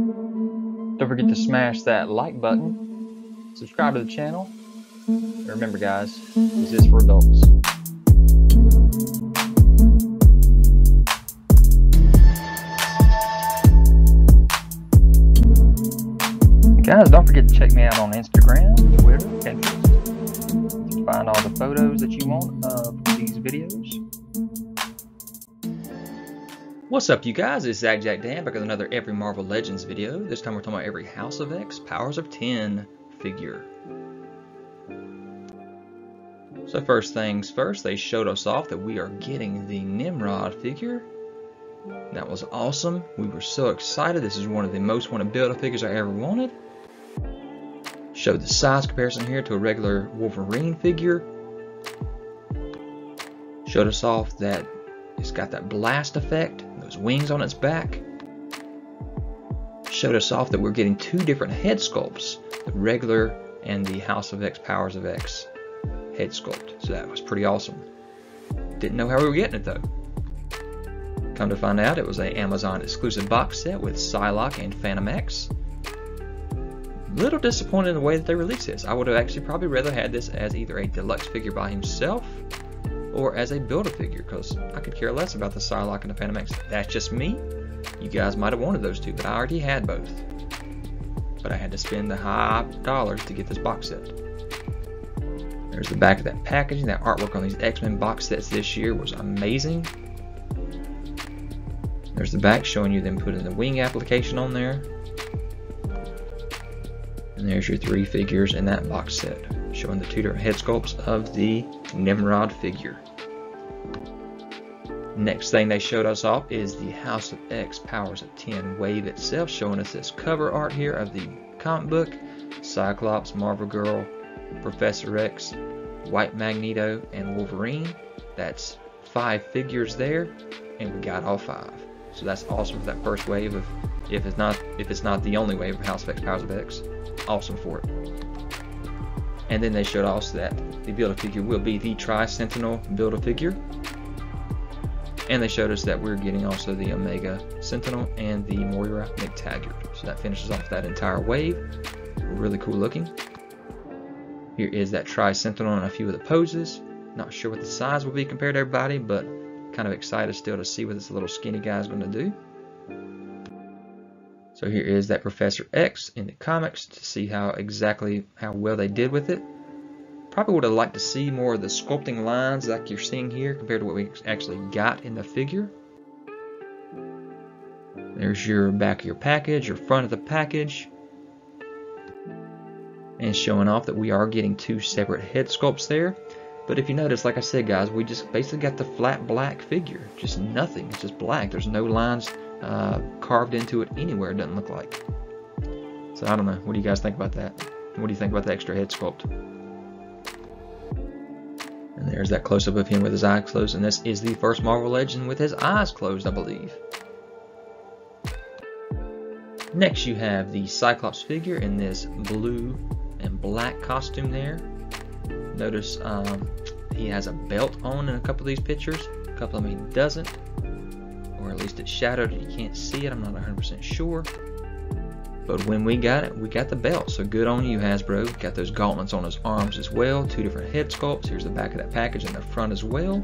Don't forget to smash that like button, subscribe to the channel, and remember guys, this is for adults. Guys, don't forget to check me out on Instagram, Twitter, Pinterest to find all the photos that you want of these videos. What's up you guys, it's ZacJacDan back with another Every Marvel Legends video. This time we're talking about every House of X Powers of 10 figure. So first things first, they showed us off that we are getting the Nimrod figure. That was awesome. We were so excited. This is one of the most wanted Build-A-Figures I ever wanted. Showed the size comparison here to a regular Wolverine figure. Showed us off that it's got that blast effect, those wings on its back. Showed us off that we're getting two different head sculpts, the regular and the House of X Powers of X head sculpt. So that was pretty awesome. Didn't know how we were getting it though. Come to find out, it was an Amazon exclusive box set with Psylocke and Phantom X. Little disappointed in the way that they released this. I would have actually probably rather had this as either a deluxe figure by himself or as a Build-A-Figure, because I could care less about the Psylocke and the Phantom X. That's just me. You guys might have wanted those two, but I already had both. But I had to spend the high dollars to get this box set. There's the back of that packaging. That artwork on these X-Men box sets this year was amazing. There's the back showing you them putting the wing application on there. And there's your three figures in that box set, showing the two different head sculpts of the Nimrod figure. Next thing they showed us off is the House of X Powers of 10 wave itself, showing us this cover art here of the comic book, Cyclops, Marvel Girl, Professor X, White Magneto, and Wolverine. That's 5 figures there, and we got all 5. So that's awesome for that first wave of, if it's not the only wave of House of X Powers of X, awesome for it. And then they showed us that the Build-A-Figure will be the Tri-Sentinel Build-A-Figure. And they showed us that we're getting also the Omega Sentinel and the Moira McTaggart. So that finishes off that entire wave. Really cool looking. Here is that Tri-Sentinel and a few of the poses. Not sure what the size will be compared to everybody, but kind of excited still to see what this little skinny guy is going to do. So here is that Professor X in the comics to see how well they did with it. Probably would have liked to see more of the sculpting lines like you're seeing here compared to what we actually got in the figure. There's your back of your package, your front of the package. And showing off that we are getting 2 separate head sculpts there. But if you notice, like I said guys, we just basically got the flat black figure. Just nothing, it's just black. There's no lines carved into it anywhere, it doesn't look like. So I don't know, what do you guys think about that? What do you think about the extra head sculpt? And there's that close-up of him with his eyes closed, and this is the first Marvel Legend with his eyes closed, I believe. Next you have the Cyclops figure in this blue and black costume there. Notice he has a belt on in a couple of these pictures, a couple of them he doesn't. Or at least it's shadowed, you can't see it, I'm not 100% sure. But when we got it, we got the belt, so good on you Hasbro. Got those gauntlets on his arms as well, 2 different head sculpts. Here's the back of that package and the front as well.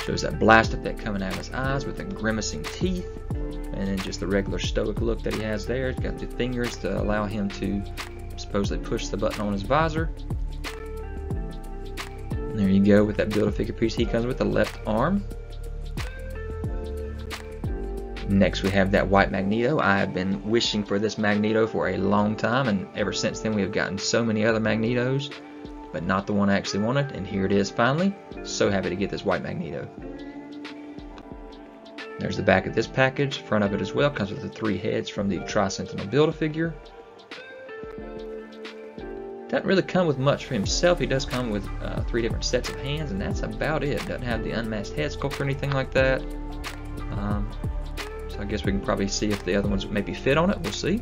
Shows that blast effect coming out of his eyes with the grimacing teeth. And then just the regular stoic look that he has there. He's got the fingers to allow him to supposedly push the button on his visor. And there you go with that Build-A-Figure piece. He comes with the left arm. Next we have that White Magneto. I have been wishing for this Magneto for a long time, and ever since then we have gotten so many other Magnetos, but not the one I actually wanted, and here it is finally. So happy to get this White Magneto. There's the back of this package, front of it as well, comes with the 3 heads from the Tri-Sentinel Build-A-Figure. Doesn't really come with much for himself. He does come with 3 different sets of hands, and that's about it. Doesn't have the unmasked head sculpt or anything like that. So I guess we can probably see if the other ones maybe fit on it. We'll see.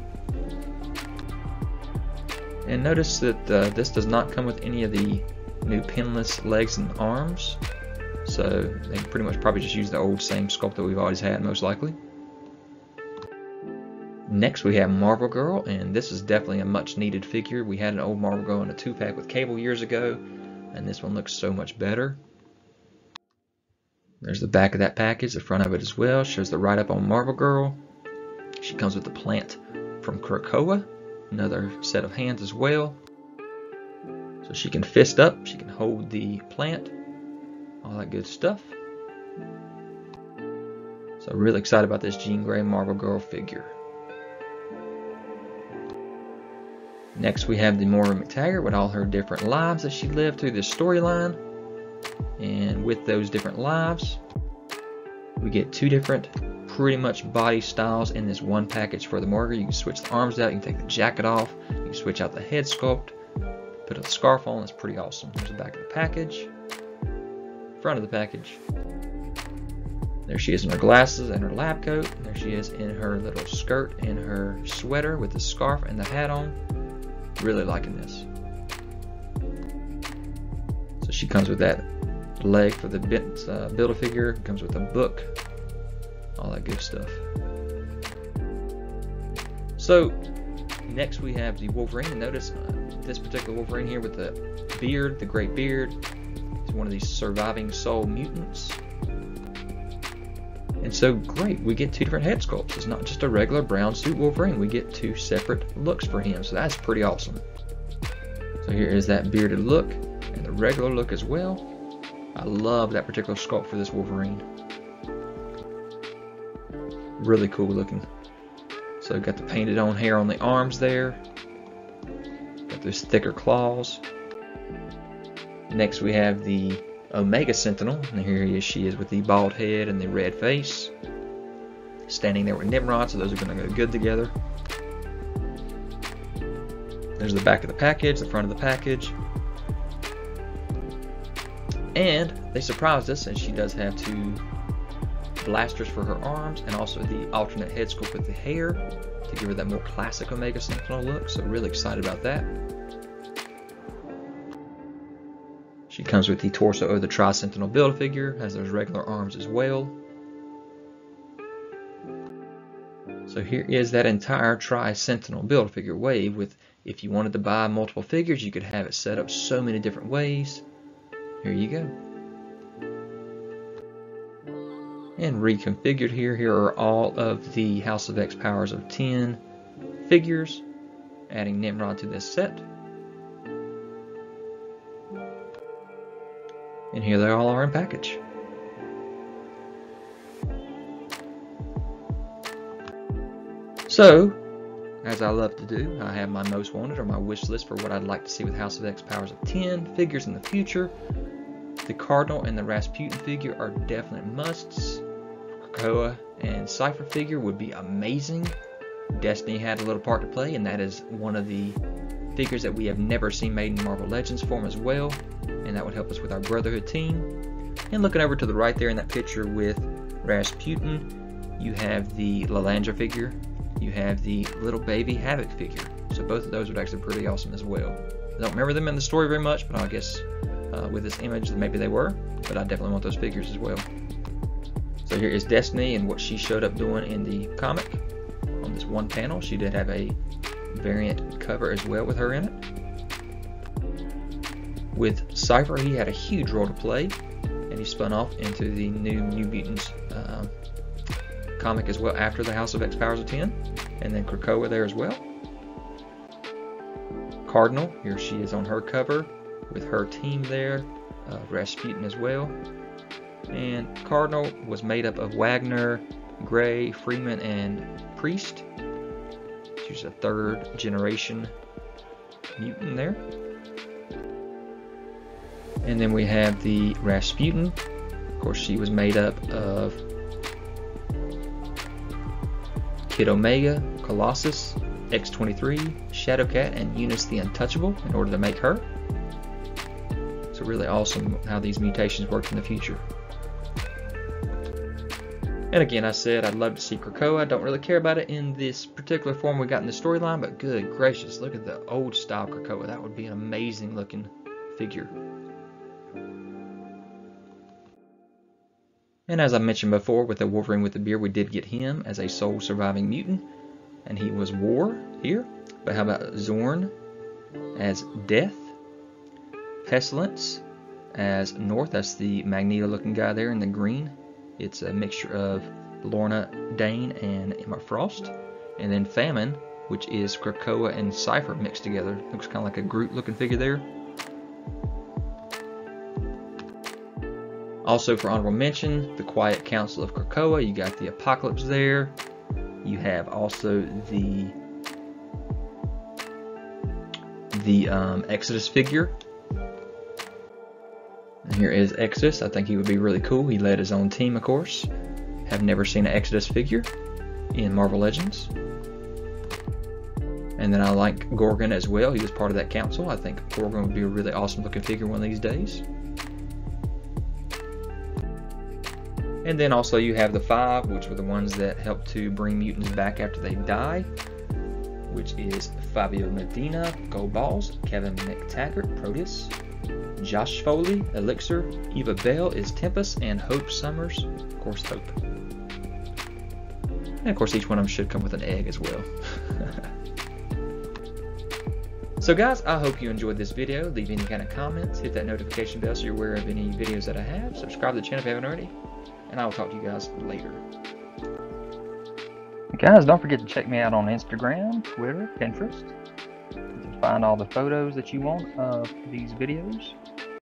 And notice that this does not come with any of the new pinless legs and arms. So they pretty much probably just use the old same sculpt that we've always had, most likely. Next we have Marvel Girl, and this is definitely a much needed figure. We had an old Marvel Girl in a 2-pack with Cable years ago, and this one looks so much better. There's the back of that package, the front of it as well. Shows the write-up on Marvel Girl. She comes with the plant from Krakoa, another set of hands as well. So she can fist up, she can hold the plant, all that good stuff. So really excited about this Jean Grey Marvel Girl figure. Next we have the Moira McTaggart with all her different lives that she lived through this storyline. And with those different lives, we get 2 different pretty much body styles in this one package for the Moira. You can switch the arms out, you can take the jacket off, you can switch out the head sculpt, put a scarf on. It's pretty awesome. There's the back of the package, front of the package. There she is in her glasses and her lab coat. There she is in her little skirt and her sweater with the scarf and the hat on. Really liking this. So she comes with that leg for the Build-A-Figure, comes with a book, all that good stuff. So next we have the Wolverine, and notice this particular Wolverine here with the beard, the great beard. He's one of these surviving soul mutants. And so great, we get 2 different head sculpts. It's not just a regular brown suit Wolverine, we get 2 separate looks for him, so that's pretty awesome. So here is that bearded look and the regular look as well. I love that particular sculpt for this Wolverine. Really cool looking. So got the painted on hair on the arms there. Got those thicker claws. Next we have the Omega Sentinel, and here she is with the bald head and the red face, standing there with Nimrod, so those are going to go good together. There's the back of the package, the front of the package, and they surprised us, and she does have 2 blasters for her arms, and also the alternate head sculpt with the hair to give her that more classic Omega Sentinel look, so really excited about that. She comes with the torso of the Tri-Sentinel Build-A-Figure, has those regular arms as well. So here is that entire Tri-Sentinel Build-A-Figure wave with, if you wanted to buy multiple figures, you could have it set up so many different ways. Here you go. And reconfigured here are all of the House of X Powers of 10 figures, adding Nimrod to this set. And here they all are in package. So, as I love to do, I have my most wanted or my wish list for what I'd like to see with House of X Powers of 10 figures in the future. The Cardinal and the Rasputin figure are definite musts. Krakoa and Cypher figure would be amazing. Destiny had a little part to play, and that is one of the figures that we have never seen made in Marvel Legends form as well, and that would help us with our Brotherhood team. And looking over to the right there in that picture with Rasputin, you have the Lalandra figure, you have the little baby Havoc figure. So both of those would actually be pretty awesome as well. I don't remember them in the story very much, but I guess with this image maybe they were, but I definitely want those figures as well. So here is Destiny and what she showed up doing in the comic. On this one panel, she did have a variant cover as well with her in it. With Cypher, he had a huge role to play, and he spun off into the New Mutants comic as well after the House of X Powers of 10, and then Krakoa there as well. Cardinal, here she is on her cover with her team there, Rasputin as well. And Cardinal was made up of Wagner, Gray, Freeman, and Priest. She's a 3rd generation mutant there. And then we have the Rasputin. Of course, she was made up of Kid Omega, Colossus, X-23, Shadowcat, and Eunice the Untouchable in order to make her. So really awesome how these mutations work in the future. And again, I said I'd love to see Krakoa. I don't really care about it in this particular form we got in the storyline, but good gracious, look at the old style Krakoa. That would be an amazing looking figure. And as I mentioned before, with the Wolverine with the beard, we did get him as a sole surviving mutant. and he was War here. But how about Zorn as Death? Pestilence as North. That's the Magneto-looking guy there in the green. It's a mixture of Lorna Dane and Emma Frost. And then Famine, which is Krakoa and Cypher mixed together. Looks kind of like a Groot-looking figure there. Also, for honorable mention, the Quiet Council of Krakoa. You got the Apocalypse there. You have also the Exodus figure. And here is Exodus. I think he would be really cool. He led his own team, of course. Have never seen an Exodus figure in Marvel Legends. And then I like Gorgon as well. He was part of that council. I think Gorgon would be a really awesome looking figure one of these days. And then also you have the 5, which were the ones that helped to bring mutants back after they die, which is Fabio Medina, Gold Balls, Kevin McTaggart, Proteus, Josh Foley, Elixir, Eva Bell is Tempest, and Hope Summers, of course, Hope. And of course each one of them should come with an egg as well. So guys, I hope you enjoyed this video. Leave any kind of comments, hit that notification bell so you're aware of any videos that I have. Subscribe to the channel if you haven't already. And I will talk to you guys later. Guys, don't forget to check me out on Instagram, Twitter, Pinterest. You can find all the photos that you want of these videos.